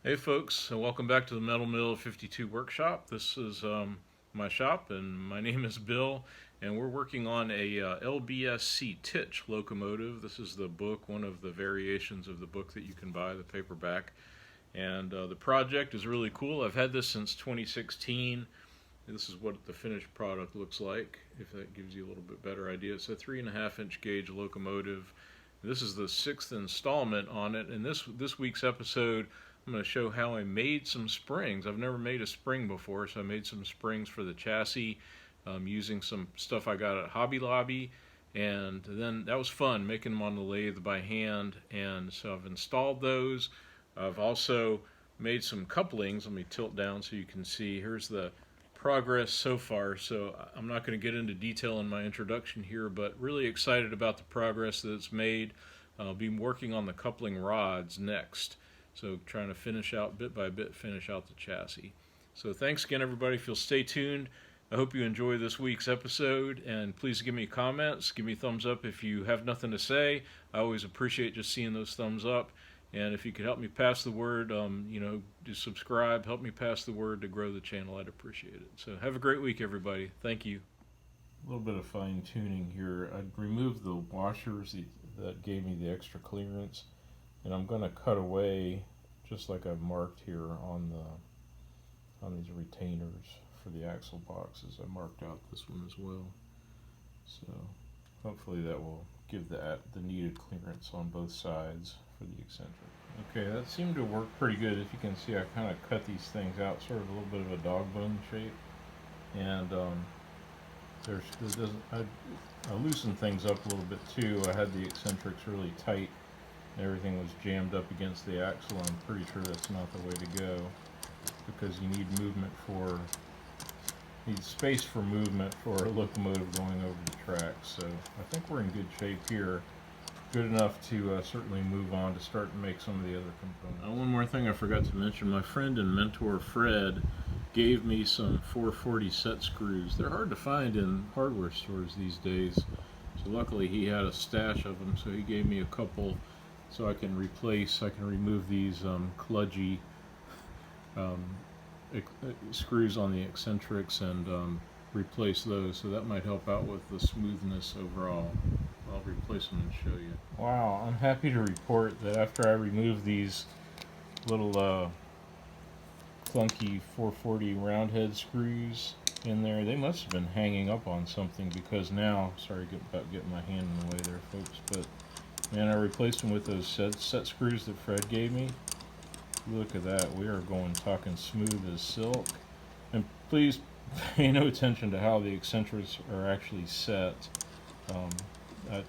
Hey folks, and welcome back to the Metal Mill 52 workshop. This is my shop, and my name is Bill, and we're working on a LBSC TICH locomotive. This is the book, one of the variations of the book that you can buy, the paperback. And the project is really cool. I've had this since 2016. This is what the finished product looks like, if that gives you a little bit better idea. It's a 3.5-inch gauge locomotive. This is the 6th installment on it, and this week's episode I'm going to show how I made some springs. I've never made a spring before, so I made some springs for the chassis using some stuff I got at Hobby Lobby, and then that was fun making them on the lathe by hand. And so I've installed those. I've also made some couplings. Let me tilt down so you can see. Here's the progress so far. So I'm not going to get into detail in my introduction here, but really excited about the progress that it's made. I'll be working on the coupling rods next. So trying to finish out bit by bit, finish out the chassis. So thanks again, everybody. If you'll stay tuned, I hope you enjoy this week's episode, and please give me comments, give me thumbs up if you have nothing to say. I always appreciate just seeing those thumbs up. And if you could help me pass the word, just subscribe, help me pass the word to grow the channel, I'd appreciate it. So have a great week, everybody. Thank you. A little bit of fine tuning here. I removed the washers that gave me the extra clearance. And I'm going to cut away, just like I've marked here on these retainers for the axle boxes. I marked out this one as well. So hopefully that will give the needed clearance on both sides for the eccentric. Okay, that seemed to work pretty good. If you can see, I kind of cut these things out, sort of a little bit of a dog bone shape. And I loosened things up a little bit too. I had the eccentrics really tight. Everything was jammed up against the axle. I'm pretty sure that's not the way to go, because you need space for movement for a locomotive going over the tracks. So I think we're in good shape here. Good enough to certainly move on to start to make some of the other components. One more thing I forgot to mention. My friend and mentor Fred gave me some 440 set screws. They're hard to find in hardware stores these days. So luckily he had a stash of them, so he gave me a couple so I can remove these kludgy screws on the eccentrics and replace those. So that might help out with the smoothness overall. I'll replace them and show you. Wow, I'm happy to report that after I removed these little clunky 440 round head screws in there, they must have been hanging up on something, because now, sorry about getting my hand in the way there, folks, but man, I replaced them with those set screws that Fred gave me. Look at that. We are talking smooth as silk. And please pay no attention to how the eccentrics are actually set. I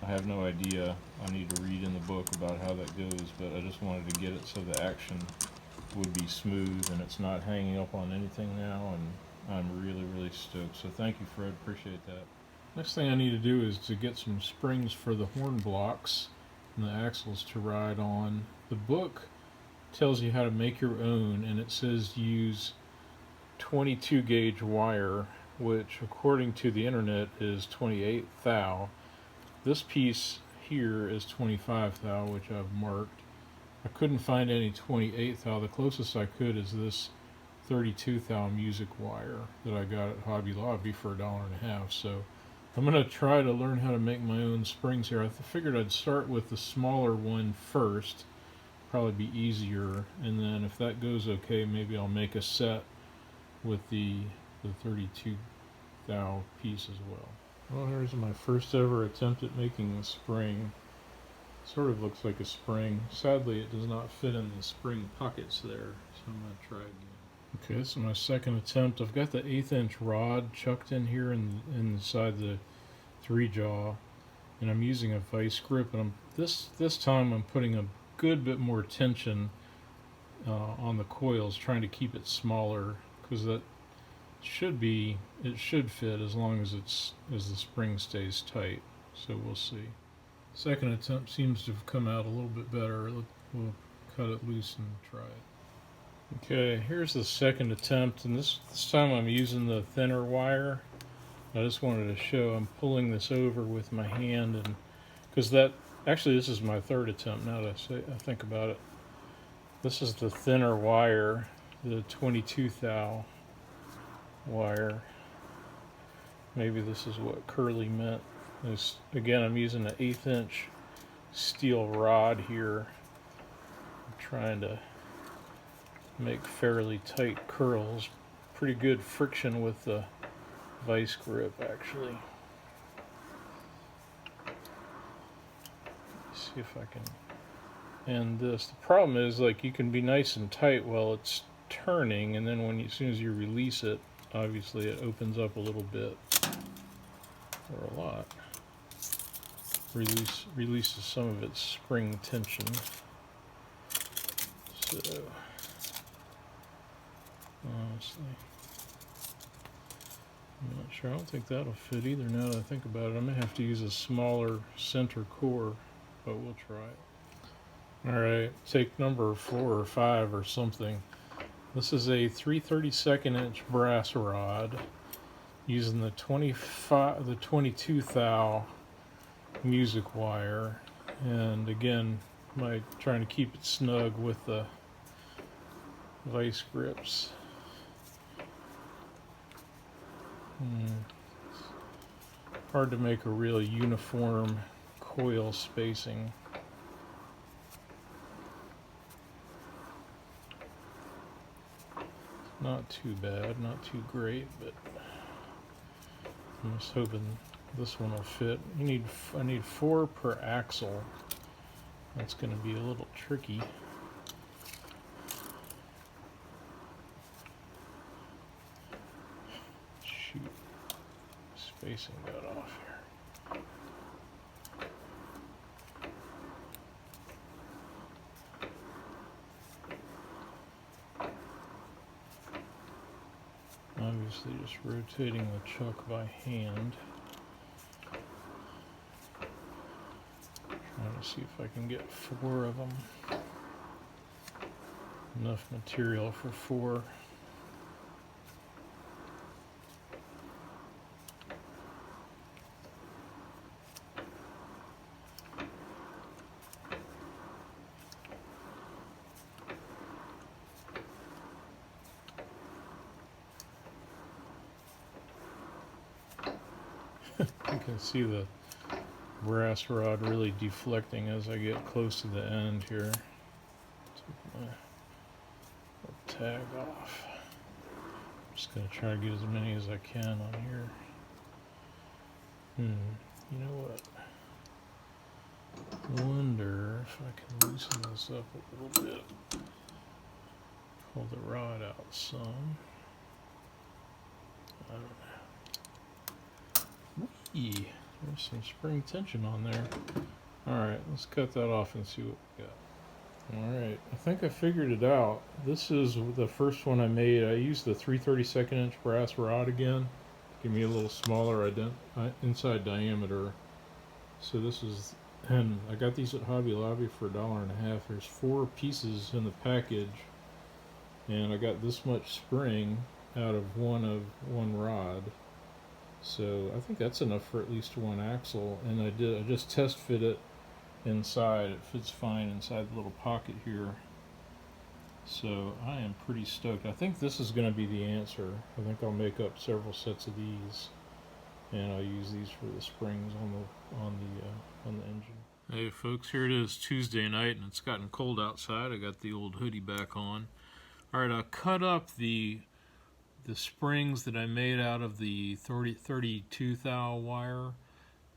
have no idea. I need to read in the book about how that goes, but I just wanted to get it so the action would be smooth and it's not hanging up on anything now, and I'm really, really stoked. So thank you, Fred. Appreciate that. Next thing I need to do is to get some springs for the horn blocks and the axles to ride on. The book tells you how to make your own, and it says use 22 gauge wire, which according to the internet is 28 thou. This piece here is 25 thou, which I've marked. I couldn't find any 28 thou. The closest I could is this 32 thou music wire that I got at Hobby Lobby for $1.50. So I'm going to try to learn how to make my own springs here. I figured I'd start with the smaller one first, probably be easier, and then if that goes okay, maybe I'll make a set with the 32 thou piece as well. Well, here's my first ever attempt at making a spring. Sort of looks like a spring. Sadly, it does not fit in the spring pockets there, so I'm going to try again. Okay, this is my second attempt. I've got the 1/8 inch rod chucked in here inside the 3-jaw, and I'm using a vice grip, and this time I'm putting a good bit more tension on the coils, trying to keep it smaller, because it should fit as long as the spring stays tight. So we'll see. Second attempt seems to have come out a little bit better. We'll cut it loose and try it. Okay, here's the second attempt, and this time I'm using the thinner wire. I just wanted to show I'm pulling this over with my hand, and because actually this is my third attempt now that I think about it. This is the thinner wire, the 22 thou wire. Maybe this is what Curly meant. This, again, I'm using an 1/8 inch steel rod here. I'm trying to make fairly tight curls. Pretty good friction with the vice grip, actually. Let's see if I can end this. The problem is, like, you can be nice and tight while it's turning, and then when as soon as you release it, obviously it opens up a little bit, or a lot. Releases some of its spring tension. So, honestly, I'm not sure. I don't think that'll fit either now that I think about it. I may have to use a smaller center core, but we'll try it. Alright, take number 4 or 5 or something. This is a 3/32 inch brass rod using the 22 thou music wire, and again, trying to keep it snug with the vice grips. Hard to make a really uniform coil spacing. Not too bad, not too great, but I'm just hoping this one will fit. I need 4 per axle. That's going to be a little tricky. Shoot, spacing got off here. Obviously just rotating the chuck by hand. Trying to see if I can get 4 of them. Enough material for 4. You can see the brass rod really deflecting as I get close to the end here. Take my tag off. I'm just going to try to get as many as I can on here. You know what? I wonder if I can loosen this up a little bit. Pull the rod out some. I don't know. There's some spring tension on there. Alright, let's cut that off and see what we got. Alright, I think I figured it out. This is the first one I made. I used the 3/32 inch brass rod again. Give me a little smaller inside diameter. So this is, and I got these at Hobby Lobby for $1.50. There's 4 pieces in the package, and I got this much spring out of one rod. So I think that's enough for at least 1 axle, and I just test fit it inside. It fits fine inside the little pocket here. So I am pretty stoked. I think this is going to be the answer. I think I'll make up several sets of these, and I'll use these for the springs on the engine. Hey folks, here it is, Tuesday night, and it's gotten cold outside. I got the old hoodie back on. All right, I cut up the springs that I made out of the 32 thou wire,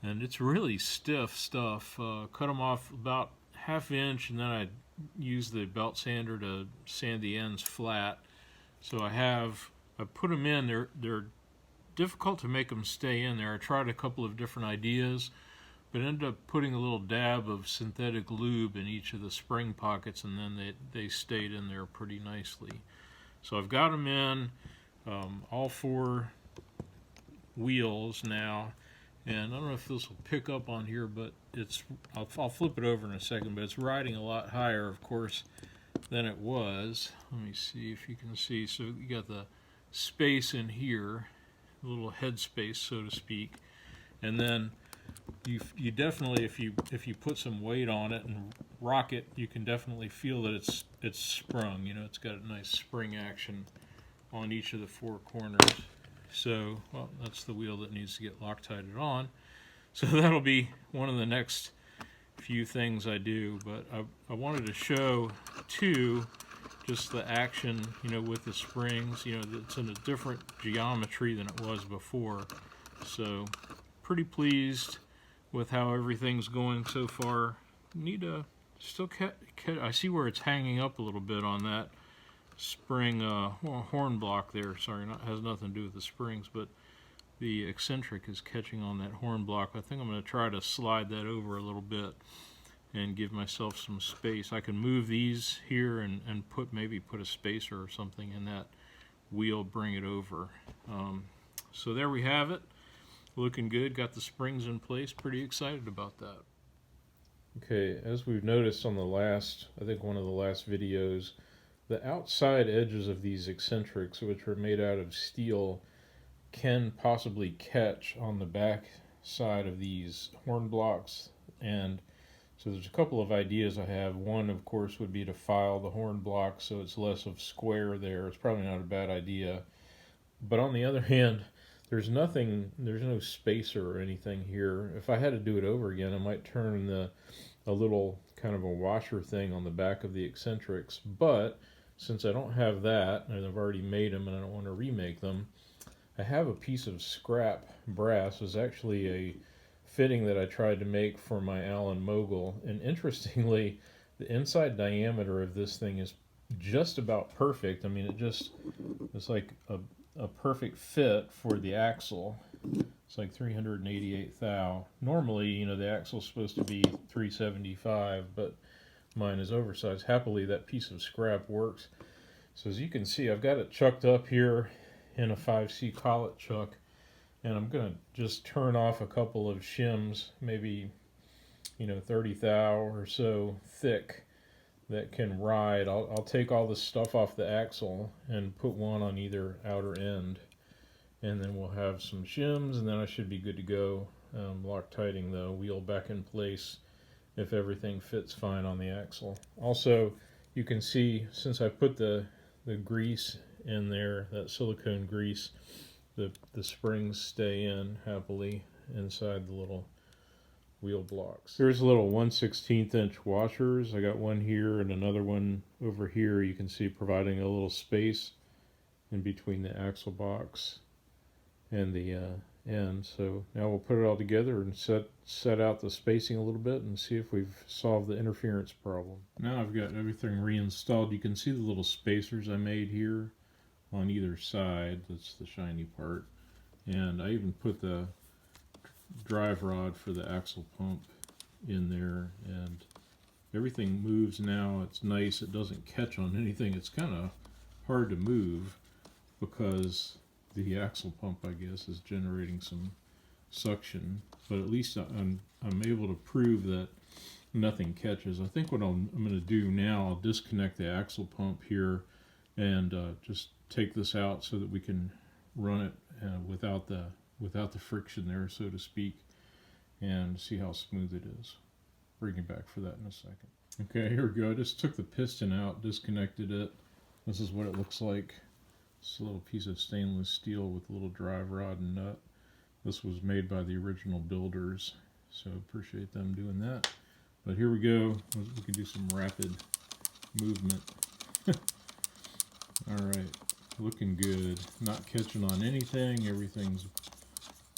and it's really stiff stuff. Cut them off about 1/2 inch, and then I used the belt sander to sand the ends flat. So I put them in. They're difficult to make them stay in there. I tried a couple of different ideas, but ended up putting a little dab of synthetic lube in each of the spring pockets, and then they stayed in there pretty nicely. So I've got them in all 4 wheels now, and I don't know if this will pick up on here, but I'll flip it over in a second, but it's riding a lot higher, of course, than it was. Let me see if you can see. So you got the space in here, a little head space, so to speak, and then you definitely, if you put some weight on it and rock it, you can definitely feel that it's sprung. You know, it's got a nice spring action on each of the four corners. So, well, that's the wheel that needs to get Loctited on. So that'll be one of the next few things I do. But I wanted to show too, just the action, you know, with the springs. You know, it's in a different geometry than it was before. So, pretty pleased with how everything's going so far. Need to still I see where it's hanging up a little bit on that spring horn block there. Sorry, has nothing to do with the springs, but the eccentric is catching on that horn block. I think I'm going to try to slide that over a little bit and give myself some space. I can move these here and maybe put a spacer or something in that wheel, bring it over. So there we have it. Looking good, got the springs in place, pretty excited about that. Okay, as we've noticed on the last, I think one of the last videos, the outside edges of these eccentrics, which are made out of steel, can possibly catch on the back side of these horn blocks. And so there's a couple of ideas I have. One, of course, would be to file the horn block so it's less of square there. It's probably not a bad idea. But on the other hand, there's no spacer or anything here. If I had to do it over again, I might turn a little kind of a washer thing on the back of the eccentrics. But since I don't have that, and I've already made them and I don't want to remake them, I have a piece of scrap brass. It was actually a fitting that I tried to make for my Allen Mogul. And interestingly, the inside diameter of this thing is just about perfect. I mean, it's like a perfect fit for the axle. It's like 388 thou. Normally, you know, the axle's supposed to be 375, but mine is oversized. Happily, that piece of scrap works. So as you can see, I've got it chucked up here in a 5C collet chuck, and I'm going to just turn off a couple of shims, maybe, you know, 30 thou or so thick, that can ride. I'll take all this stuff off the axle and put one on either outer end, and then we'll have some shims, and then I should be good to go. Loctiting the wheel back in place if everything fits fine on the axle. Also, you can see, since I put the grease in there, that silicone grease, the springs stay in happily inside the little wheel blocks. Here's a little 1/16 inch washers. I got one here and another one over here. You can see providing a little space in between the axle box and the end. So now we'll put it all together and set out the spacing a little bit and see if we've solved the interference problem. Now I've got everything reinstalled. You can see the little spacers I made here on either side. That's the shiny part. And I even put the drive rod for the axle pump in there, and everything moves now. It's nice. It doesn't catch on anything. It's kind of hard to move because the axle pump, I guess, is generating some suction, but at least I'm able to prove that nothing catches. I think what I'm going to do now, I'll disconnect the axle pump here and just take this out so that we can run it without the friction there, so to speak, and see how smooth it is. Bring you back for that in a second. Okay, here we go. I just took the piston out, disconnected it. This is what it looks like. It's a little piece of stainless steel with a little drive rod and nut. This was made by the original builders, so appreciate them doing that. But here we go. We can do some rapid movement. Alright, looking good. Not catching on anything. Everything's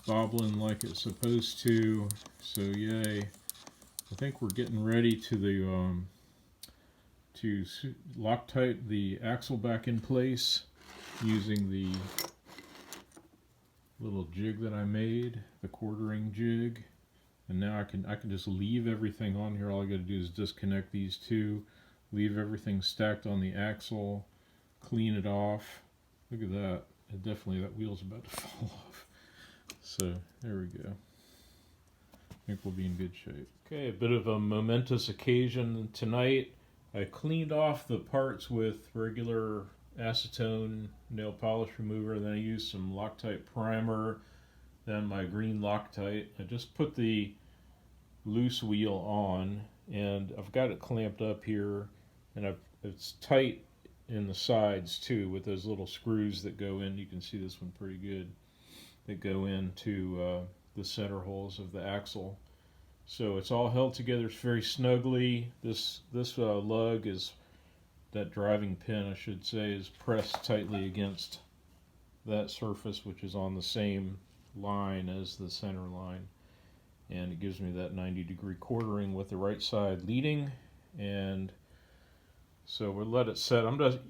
bobbling like it's supposed to. So yay. I think we're getting ready to Loctite the axle back in place using the little jig that I made, the quartering jig. And now I can just leave everything on here. All I got to do is disconnect these two, leave everything stacked on the axle, clean it off. Look at that. And definitely that wheel's about to fall off. So there we go. I think we'll be in good shape. Okay, a bit of a momentous occasion tonight. I cleaned off the parts with regular acetone nail polish remover, then I used some Loctite primer, then my green Loctite. I just put the loose wheel on, and I've got it clamped up here, and it's tight in the sides too with those little screws that go in. You can see this one pretty good. That go into the center holes of the axle. So it's all held together very snugly. This lug is, that driving pin I should say, is pressed tightly against that surface, which is on the same line as the center line, and it gives me that 90-degree quartering with the right side leading. And so we'll let it set.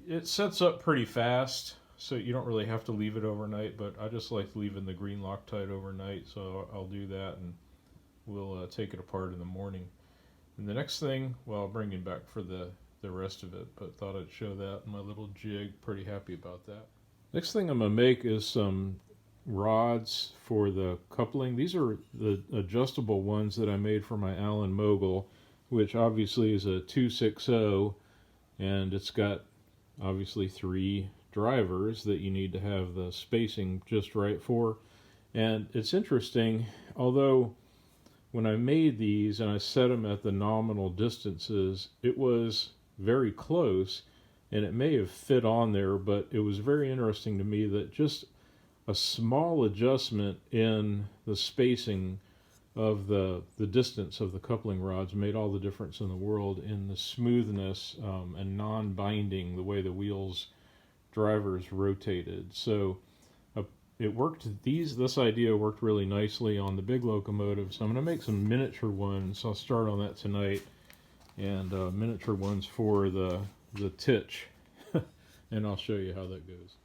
It sets up pretty fast, so you don't really have to leave it overnight, but I just like leaving the green Loctite overnight, so I'll do that, and we'll take it apart in the morning. And the next thing, well, I'll bring it back for the rest of it, but thought I'd show that in my little jig. Pretty happy about that. Next thing I'm going to make is some rods for the coupling. These are the adjustable ones that I made for my Allen Mogul, which obviously is a 260, and it's got obviously 3 drivers that you need to have the spacing just right for. And it's interesting, although when I made these and I set them at the nominal distances, it was very close, and it may have fit on there, but it was very interesting to me that just a small adjustment in the spacing of the distance of the coupling rods made all the difference in the world in the smoothness and non-binding, the way the wheels drivers rotated. So it worked. This idea worked really nicely on the big locomotive. So I'm going to make some miniature ones. I'll start on that tonight, and miniature ones for the TICH, and I'll show you how that goes.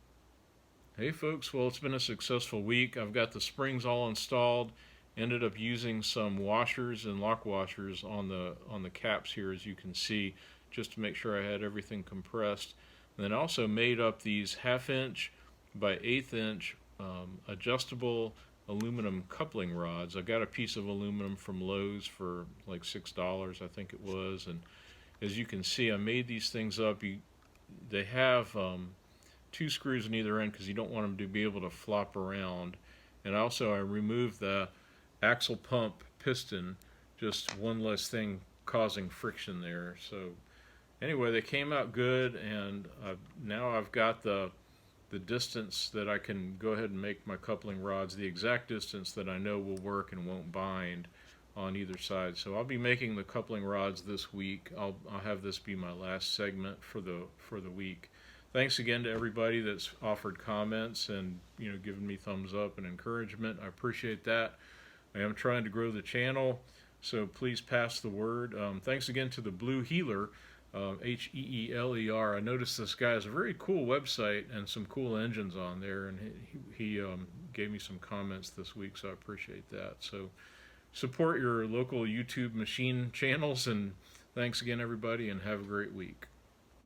Hey folks, well, it's been a successful week. I've got the springs all installed. Ended up using some washers and lock washers on the caps here, as you can see, just to make sure I had everything compressed. And then also made up these 1/2 inch by 1/8 inch adjustable aluminum coupling rods. I got a piece of aluminum from Lowe's for like $6, I think it was. And as you can see, I made these things up. They have 2 screws in either end because you don't want them to be able to flop around. And also I removed the axle pump piston, just one less thing causing friction there. So anyway, they came out good, and now I've got the distance that I can go ahead and make my coupling rods the exact distance that I know will work and won't bind on either side. So I'll be making the coupling rods this week. I'll have this be my last segment for the week. Thanks again to everybody that's offered comments and given me thumbs up and encouragement. I appreciate that. I am trying to grow the channel, so please pass the word. Thanks again to the Blue Heeler, Heeler. I noticed this guy has a very cool website and some cool engines on there, and he gave me some comments this week, so I appreciate that. So support your local YouTube machine channels, and thanks again everybody, and have a great week.